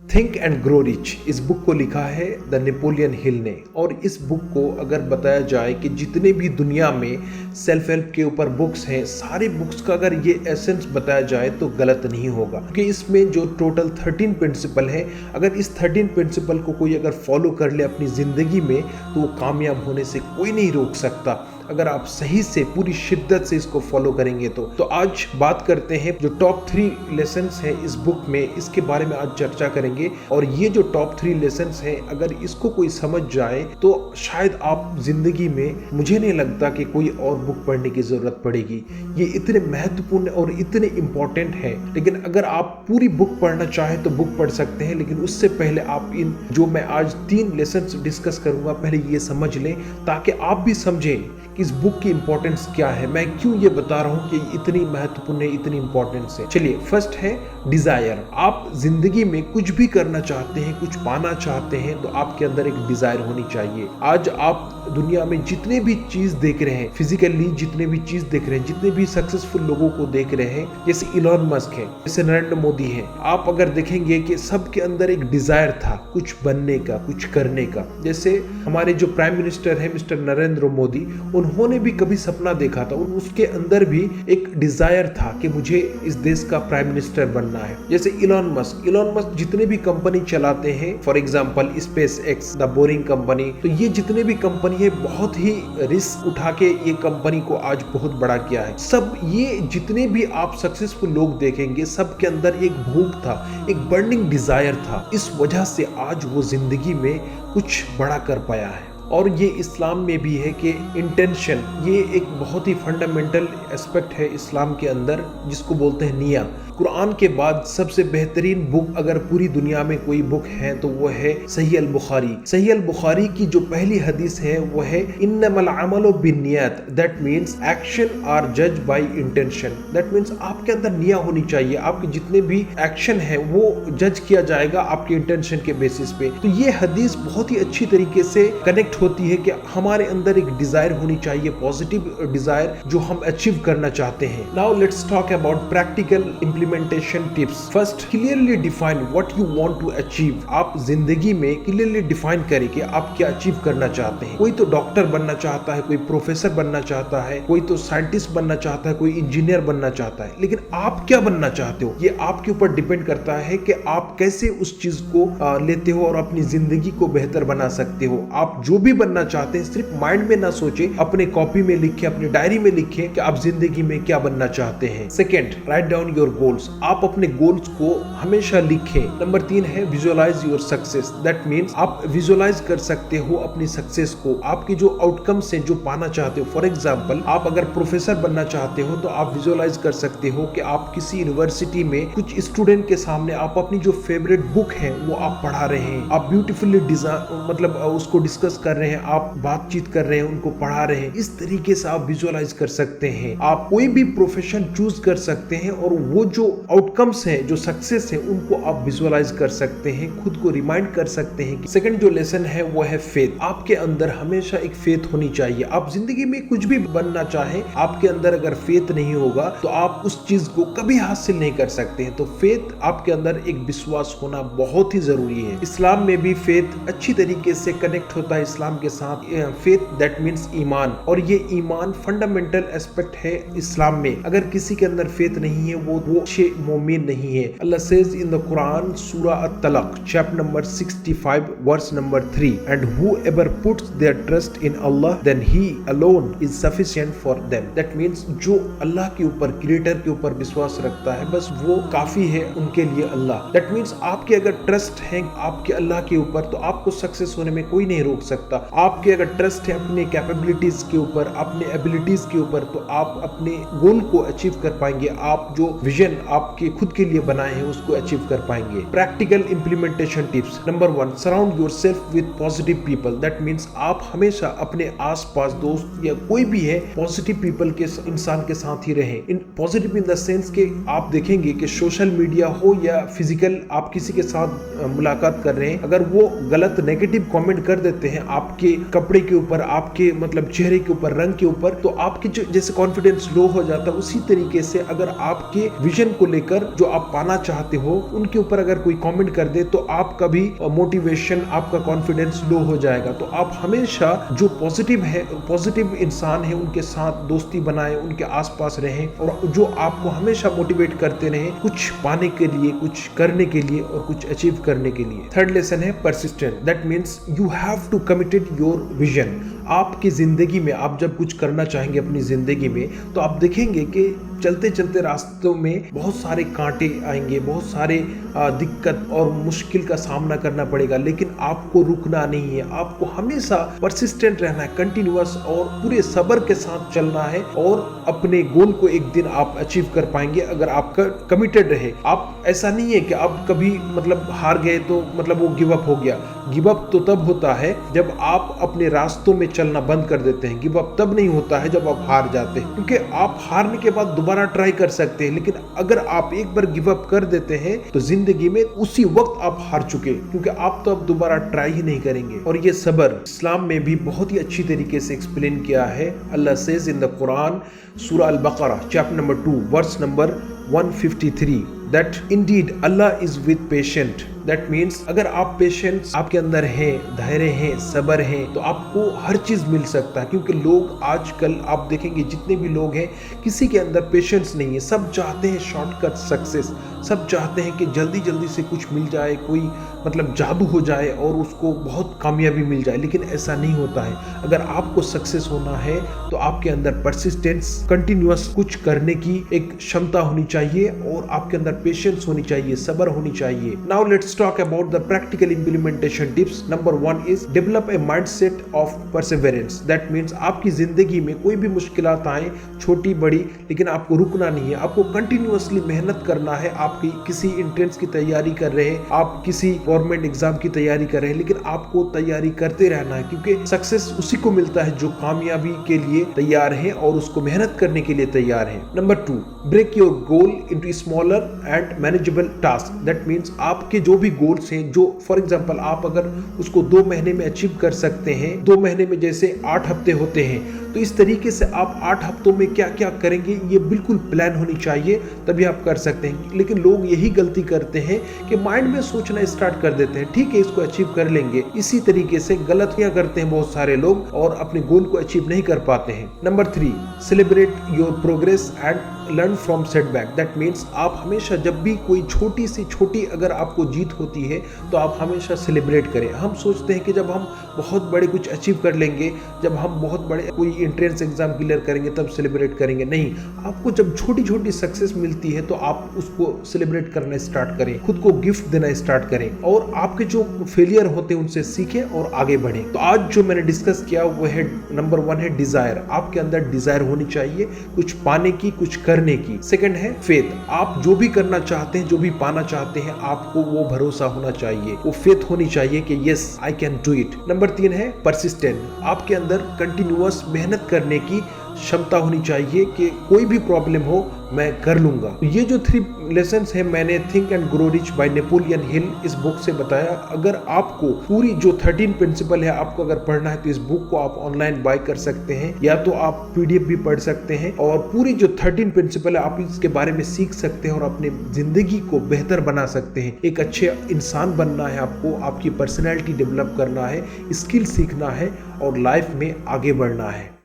Think and grow rich, इस book को लिखा है द नेपोलियन हिल ने। और इस बुक को अगर बताया जाए कि जितने भी दुनिया में सेल्फ हेल्प के ऊपर बुक्स हैं, सारी बुक्स का अगर ये एसेंस बताया जाए तो गलत नहीं होगा, क्योंकि इसमें जो टोटल 13 प्रिंसिपल है, अगर इस 13 प्रिंसिपल को कोई अगर फॉलो कर ले अपनी ज़िंदगी में तो वो कामयाब होने से कोई नहीं रोक सकता, अगर आप सही से पूरी शिद्दत से इसको फॉलो करेंगे तो आज बात करते हैं जो टॉप 3 लेसन्स हैं इस बुक में, इसके बारे में आज चर्चा करेंगे। और ये जो टॉप 3 लेसन्स हैं, अगर इसको कोई समझ जाए तो शायद आप जिंदगी में, मुझे नहीं लगता कि कोई और बुक पढ़ने की जरूरत पड़ेगी। ये इतने महत्वपूर्ण और इतने इंपॉर्टेंट है। लेकिन अगर आप पूरी बुक पढ़ना चाहें तो बुक पढ़ सकते हैं, लेकिन उससे पहले आप इन जो मैं आज 3 लेसन्स डिस्कस करूंगा पहले ये समझ लें, ताकि आप भी समझें कि इस बुक की इंपॉर्टेंस क्या है, मैं क्यों ये बता रहा हूँ कि इतनी महत्वपूर्ण है, इतनी इंपॉर्टेंस है। चलिए, फर्स्ट है डिजायर। आप जिंदगी में कुछ भी करना चाहते हैं, कुछ पाना चाहते हैं, तो आपके अंदर एक डिजायर होनी चाहिए। आज आप दुनिया में जितने भी चीज देख रहे हैं, फिजिकली जितने भी चीज देख रहे हैं, जितने भी सक्सेसफुल लोगों को देख रहे हैं, जैसे इलॉन मस्क है, जैसे नरेंद्र मोदी है, आप अगर देखेंगे कि सबके अंदर एक डिजायर था कुछ बनने का, कुछ करने का। जैसे हमारे जो प्राइम मिनिस्टर है मिस्टर नरेंद्र मोदी, उन्होंने भी कभी सपना देखा था, उसके अंदर भी एक डिजायर था कि मुझे इस देश का प्राइम मिनिस्टर बनना है। जैसे इलॉन मस्क जितने भी कंपनी चलाते हैं, for example space x, the boring company, तो ये जितने भी कंपनी है बहुत ही रिस्क उठा के ये कंपनी को आज बहुत बड़ा किया है। सब ये जितने भी आप सक्सेसफुल लोग देखेंगे, सबके अंदर एक भूख था, एक बर्निंग डिजायर था। इस वजह से आज वो जिंदगी में कुछ बड़ा कर पाया है। और ये इस्लाम में भी है कि इंटेंशन, ये एक बहुत ही फंडामेंटल एस्पेक्ट है इस्लाम के अंदर, जिसको बोलते हैं निया। कुरान के बाद सबसे बेहतरीन बुक अगर पूरी दुनिया में कोई बुक है तो वो है सही अल बुखारी। सही अल बुखारी की जो पहली हदीस है वो है इन्नमल अमलु बिन्नियात, दैट मीन्स एक्शन आर जज बाय इंटेंशन। दैट मीन्स आपके अंदर निया होनी चाहिए, आपके जितने भी एक्शन है वो जज किया जाएगा आपके इंटेंशन के बेसिस पे। तो ये हदीस बहुत ही अच्छी तरीके से कनेक्ट होती है कि हमारे अंदर एक डिजायर होनी चाहिए, पॉजिटिव डिजायर जो हम अचीव करना चाहते हैं। Now let's talk about practical implementation tips. First, clearly define what you want to achieve. आप जिंदगी में क्लियरली डिफाइन करें कि आप क्या अचीव करना चाहते हैं। कोई तो डॉक्टर बनना चाहता है, कोई प्रोफेसर बनना चाहता है, कोई तो साइंटिस्ट बनना चाहता है, कोई इंजीनियर बनना चाहता है, लेकिन आप क्या बनना चाहते हो ये आपके ऊपर डिपेंड करता है कि आप कैसे उस चीज को लेते हो और अपनी जिंदगी को बेहतर बना सकते हो। आप जो भी बनना चाहते हैं सिर्फ माइंड में ना सोचे, अपने कॉपी में लिखे, अपनी डायरी में लिखे कि आप जिंदगी में क्या बनना चाहते हैं। Second, write down your goals. आप अपने गोल्स को हमेशा लिखें। नंबर 3 है visualise your success. That means आप विजुअलाइज कर सकते हो अपनी सक्सेस को, आपके जो आउटकम्स हैं, जो पाना चाहते हो। फॉर एग्जाम्पल, आप अगर प्रोफेसर बनना चाहते हो तो आप विजुअलाइज कर सकते हो कि आप किसी यूनिवर्सिटी में कुछ स्टूडेंट के सामने आप अपनी जो फेवरेट बुक है वो आप पढ़ा रहे हैं, आप ब्यूटीफुली मतलब उसको डिस्कस कर रहे हैं, आप बातचीत कर रहे हैं, उनको पढ़ा रहे हैं। इस तरीके से आप विजुअलाइज कर सकते हैं। आप कोई भी प्रोफेशन चूज कर सकते हैं और वो जो आउटकम्स हैं, जो सक्सेस है, उनको आप विजुअलाइज कर सकते हैं, खुद को रिमाइंड कर सकते हैं। सेकंड जो लेसन है वो है फेथ। आपके अंदर हमेशा एक फेथ होनी चाहिए। आप जिंदगी में कुछ भी बनना चाहें, आपके अंदर अगर फेथ नहीं होगा तो आप उस चीज को कभी हासिल नहीं कर सकते हैं। तो फेथ, आपके अंदर एक विश्वास होना बहुत ही जरूरी है। इस्लाम में भी फेथ अच्छी तरीके से कनेक्ट होता है इस्लाम के साथ। फेथ दैट मीन्स ईमान, और ये ईमान फंडामेंटल एस्पेक्ट है इस्लाम में। अगर किसी के अंदर फेथ नहीं है वो मोमिन नहीं है। Allah says in the Quran, सूरा अत-तलक, chapter number 65 verse number 3, and whoever puts their trust in Allah then he alone is sufficient for them. That means जो अल्लाह के ऊपर, क्रिएटर के ऊपर विश्वास रखता है, बस वो काफी है उनके लिए अल्लाह। दैट मीन्स आपके अगर ट्रस्ट है आपके अल्लाह के ऊपर तो आपको सक्सेस होने में कोई नहीं रोक सकता। आपके अगर ट्रस्ट है अपने कैपेबिलिटीज के ऊपर, अपने एबिलिटीज के ऊपर, तो आप अपने गोल को अचीव कर पाएंगे। आप जो विजन आपके खुद के लिए बनाए हैं उसको अचीव कर पाएंगे। Practical implementation tips. Number 1, surround yourself with positive people. That means आप हमेशा अपने आसपास दोस्त या कोई भी है पॉजिटिव पीपल के इंसान के साथ ही रहें। In positive in the sense के आप देखेंगे कि सोशल मीडिया हो या फिजिकल, आप किसी के साथ मुलाकात कर रहे हैं, अगर वो गलत नेगेटिव कमेंट कर देते हैं आपके कपड़े के ऊपर, आपके मतलब चेहरे के ऊपर, रंग के ऊपर, तो आपकी जो जैसे कॉन्फिडेंस लो हो जाता है, उसी तरीके से अगर आपके विजन विजन को लेकर जो आप पाना चाहते हो उनके ऊपर अगर कोई कमेंट कर दे तो आपका भी मोटिवेशन, आपका कॉन्फिडेंस लो हो जाएगा। तो आप हमेशा जो पॉजिटिव इंसान है उनके साथ दोस्ती बनाएं, उनके आसपास रहें और जो आपको हमेशा मोटिवेट करते रहें कुछ पाने के लिए, कुछ करने के लिए और कुछ अचीव करने के लिए। थर्ड लेसन है persistent. That means you have to committed your vision. आपकी जिंदगी में आप जब कुछ करना चाहेंगे अपनी जिंदगी में तो आप देखेंगे कि चलते चलते रास्तों में बहुत सारे कांटे आएंगे, बहुत सारे दिक्कत और मुश्किल का सामना करना पड़ेगा, लेकिन आपको रुकना नहीं है। आपको हमेशा परसिस्टेंट रहना है, कंटिन्यूअस और पूरे सब्र के साथ चलना है और अपने गोल को एक दिन आप अचीव कर पाएंगे अगर आप कमिटेड रहे। आप ऐसा नहीं है कि आप कभी हार गए तो वो गिव अप हो गया। गिव अप तो तब होता है जब आप अपने रास्तों में चलना बंद कर देते हैं। गिव अप तब नहीं होता है जब आप हार जाते हैं, क्योंकि आप हारने के बाद दोबारा ट्राई कर सकते हैं, लेकिन अगर आप एक बार गिव अप कर देते हैं तो जिंदगी में उसी वक्त आप हार चुके, क्योंकि आप तो अब दोबारा ट्राई ही नहीं करेंगे। और ये सब्र इस्लाम में भी बहुत ही अच्छी तरीके से एक्सप्लेन किया है। Allah says in the Quran, Surah Al Baqarah chapter number 2 verse number 153 that indeed Allah is with patient। That means अगर आप पेशेंस आपके अंदर है, धैर्य है, सब्र है तो आपको हर चीज मिल सकता है। क्योंकि लोग आजकल आप देखेंगे जितने भी लोग हैं किसी के अंदर पेशेंस नहीं है। सब चाहते हैं शॉर्टकट सक्सेस, सब चाहते हैं कि जल्दी जल्दी से कुछ मिल जाए, कोई जादू हो जाए और उसको बहुत कामयाबी मिल जाए, लेकिन ऐसा नहीं होता है। अगर आपको सक्सेस होना है तो आपके अंदर परसिस्टेंस, कंटिन्यूअस कुछ करने की एक क्षमता होनी चाहिए और आपके अंदर पेशेंस होनी चाहिए, सब्र होनी चाहिए। Now let's talk about the practical implementation tips. Number 1 is develop a mindset of perseverance. That means आपकी जिंदगी में कोई भी मुश्किलात आए, छोटी बड़ी, लेकिन आपको रुकना नहीं है। आपको कंटिन्यूअसली मेहनत करना है। आपकी किसी एंट्रेंस की तैयारी कर रहे हैं, आप किसी गवर्नमेंट एग्जाम की तैयारी कर रहे हैं, लेकिन आपको तैयारी करते रहना है, क्योंकि सक्सेस उसी को मिलता है जो कामयाबी के लिए तैयार है और उसको मेहनत करने के लिए तैयार है। Number 2, break your goal into smaller and manageable task. That means आपके जो भी गोल्स हैं, जो फॉर एग्जांपल आप अगर उसको 2 महीने में अचीव कर सकते हैं, 2 महीने में जैसे 8 हफ्ते होते हैं, तो इस तरीके से आप 8 हफ्तों में क्या क्या करेंगे ये बिल्कुल प्लान होनी चाहिए, तभी आप कर सकते हैं। लेकिन लोग यही गलती करते हैं कि माइंड में सोचना स्टार्ट कर देते हैं, ठीक है इसको अचीव कर लेंगे। इसी तरीके से गलतियां करते हैं बहुत सारे लोग और अपने गोल को अचीव नहीं कर पाते हैं। Number 3, celebrate your progress and learn from setback. That means आप हमेशा जब भी कोई छोटी से छोटी अगर आपको जीत होती है तो आप हमेशा सेलिब्रेट करें। हम सोचते हैं कि जब हम बहुत बड़े कुछ अचीव कर लेंगे, जब हम बहुत बड़े कोई एंट्रेंस एग्जाम क्लियर करेंगे तब सेलिब्रेट करेंगे। नहीं, आपको जब छोटी छोटी सक्सेस मिलती है तो आप उसको सेलिब्रेट करना स्टार्ट करें, खुद को गिफ्ट देना स्टार्ट करें और आपके जो फेलियर होते हैं उनसे सीखें और आगे बढ़ें। तो आज जो मैंने डिस्कस किया वो है नंबर 1 है डिजायर। आपके अंदर डिजायर होनी चाहिए कुछ पाने की, कुछ करने की। सेकंड है फेथ। आप जो भी करना चाहते हैं, जो भी पाना चाहते हैं, आपको वो भरोसा होना चाहिए, वो फेथ होनी चाहिए कि yes I can do it. Number 3 है परसिस्टेंट। आपके अंदर कंटिन्यूअस मेहनत करने की क्षमता होनी चाहिए कि कोई भी प्रॉब्लम हो मैं कर लूंगा। तो ये जो 3 लेसन्स हैं मैंने think and grow rich by Napoleon Hill इस बुक से बताया। अगर आपको पूरी जो 13 प्रिंसिपल है आपको अगर पढ़ना है तो इस बुक को आप ऑनलाइन बाय कर सकते हैं या तो आप PDF भी पढ़ सकते हैं और पूरी जो 13 प्रिंसिपल है आप इसके बारे में सीख सकते हैं और अपनी जिंदगी को बेहतर बना सकते हैं। एक अच्छे इंसान बनना है आपको, आपकी पर्सनैलिटी डेवलप करना है, स्किल सीखना है और लाइफ में आगे बढ़ना है।